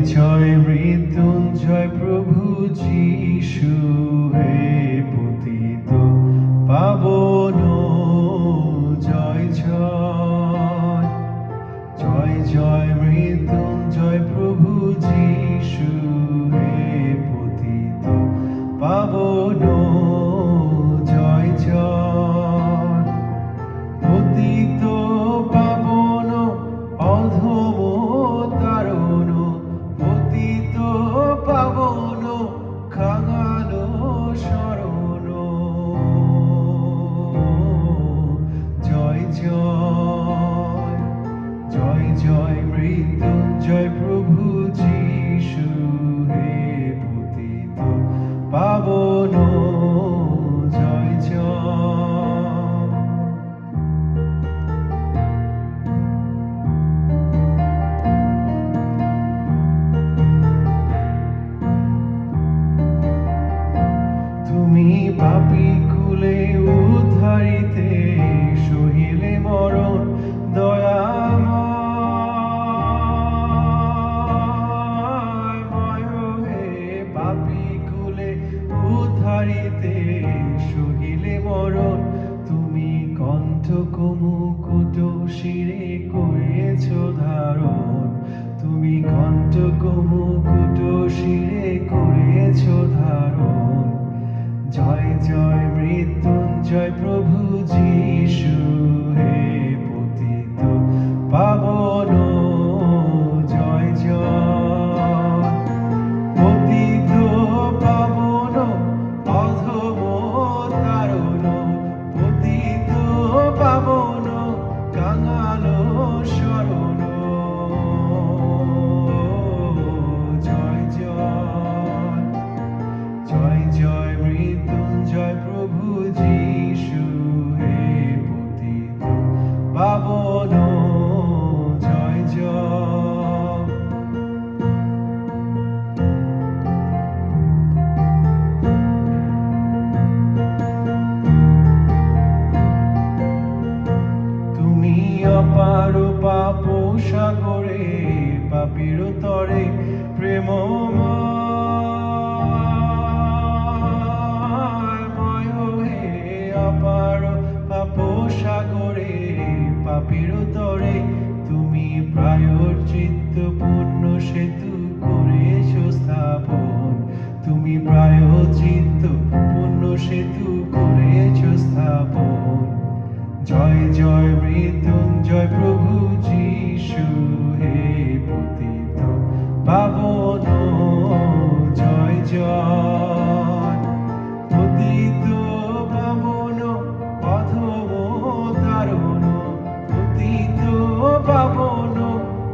জয় মৃত্যুঞ্জয় প্রভু যিশু হে পতিত পাবন জয় জয়। জয় জয় মৃত্যুঞ্জয় প্রভু যিশু হে পতিত পাবন জয় জয়। পতিত পাবন অধম তারণ, পতিত পাবন কাঙাল শরণ। জয় জয়। জয় জয় মৃত্যুঞ্জয় প্রভু যিশু হে পতিত পাবন জয় জয়। তুমি পাপী কুলে উদ্ধারিতে সহিলে মরণ দয়াময় হে। পাপী কুলে উদ্ধারিতে সহিলে মরণ, তুমি কণ্ঠক মুকুট শিরে করেছ ধারণ। তুমি কণ্ঠক মুকুট শিরে করেছ ধারণ। জয় জয় মৃত্যুঞ্জয় প্রভু যিশু হে পতিত পাবন জয় জয়। পতিত পাবন অধম তারণ, পতিত পাবন কাঙাল শরণ। জয় জয়। জয় জয় মৃত্যুঞ্জয় প্রভু যিশু হে পতিত পাবন জয় জয়। তুমি অপার পাপ সাগরে পাপীর তরে প্রেমময় হে। অপার পাপ সাগরে পাপীর তরে তুমি প্রায়শ্চিত্ত পুণ্য সেতু করেছ স্থাপন। তুমি প্রায়শ্চিত্ত পুণ্য সেতু করেছ স্থাপন। জয় জয় মৃত্যুঞ্জয় প্রভু যিশু হে পতিত পাবন জয় জয়। পতিত পাবন অধম তারণ, পতিত পাবন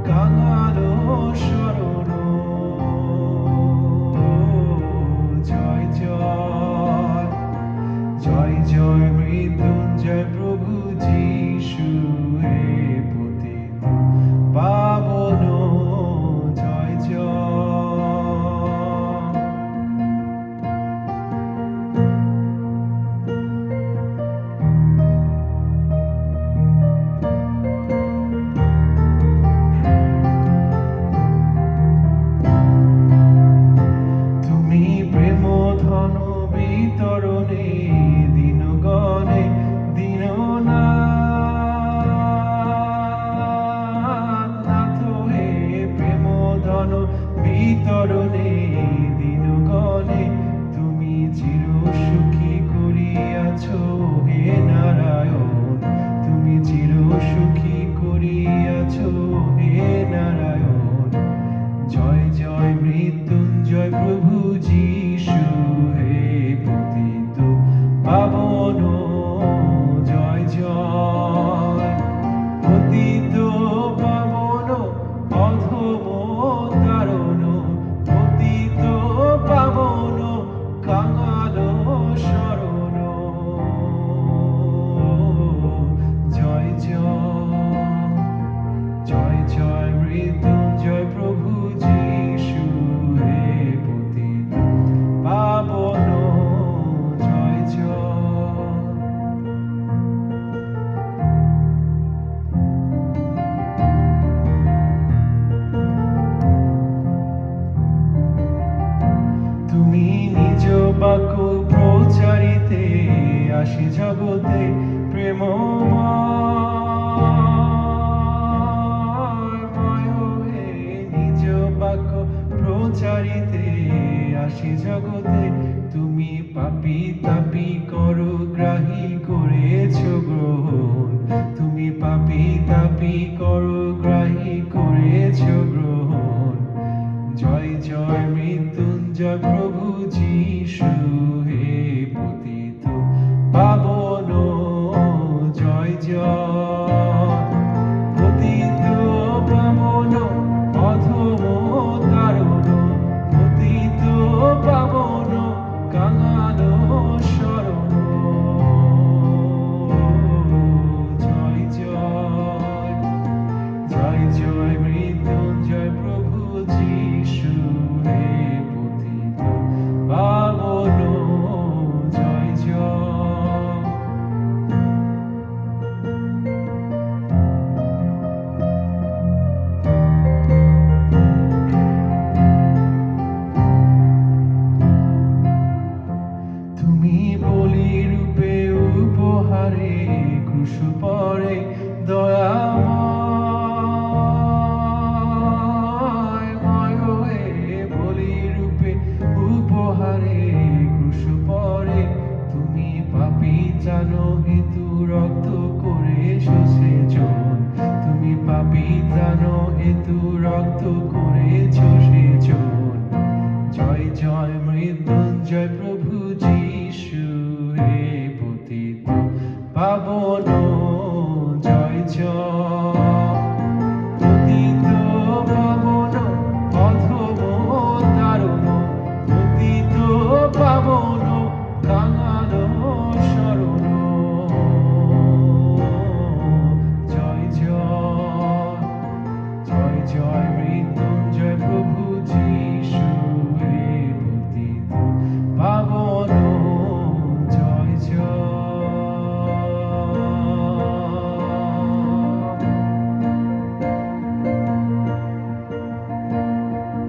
কাঙাল শরণ। জয় জয়। জয় জয় মৃত্যুঞ্জয় প্রভু যিশু হে পতিত পাবন জয় জয়। তুমি প্রেম ধন বিতরণে দিনগণে দীননাথ হে। প্রেম ধন বিতরণে দিনগণে তুমি চির সুখী করিয়াছ হে নারায়ণ। তুমি চির সুখী করিয়াছ হে নারায়ণ। জয় জয় মৃত্যুঞ্জয় প্রভু যিশু হে পতিত বাক্য প্রচারিতে আসি জগতে প্রেমময় হয়ে নিজ বাক্য প্রচারিতে আসি জগতে তুমি পাপী তাপী করো গ্রাহী করেছ গ্রহণ তুমি পাপী তাপী করো গ্রাহী করেছ গ্রহণ জয় জয় মৃত্যুঞ্জয় প্রভু যিশু হে পতিত পাবন জয় জয় পতিত পাবন অধম তারণ পতিত পাবন কাঙাল শরণ জয় জয় জয় জয় মৃত্যুঞ্জয় প্রভু যিশু হে পতিত পাবন জয় জয় তুমি বলি রূপে উপহারে ক্রুশ পরে দয়াময় হয়ে বলি রূপে উপহারে ক্রুশ পরে তুমি পাপী জানো হেতু রক্ত করে সেচন তুমি পাপী জানো হেতু রক্ত করে সেচন জয় জয় মৃত্যুঞ্জয় প্রভু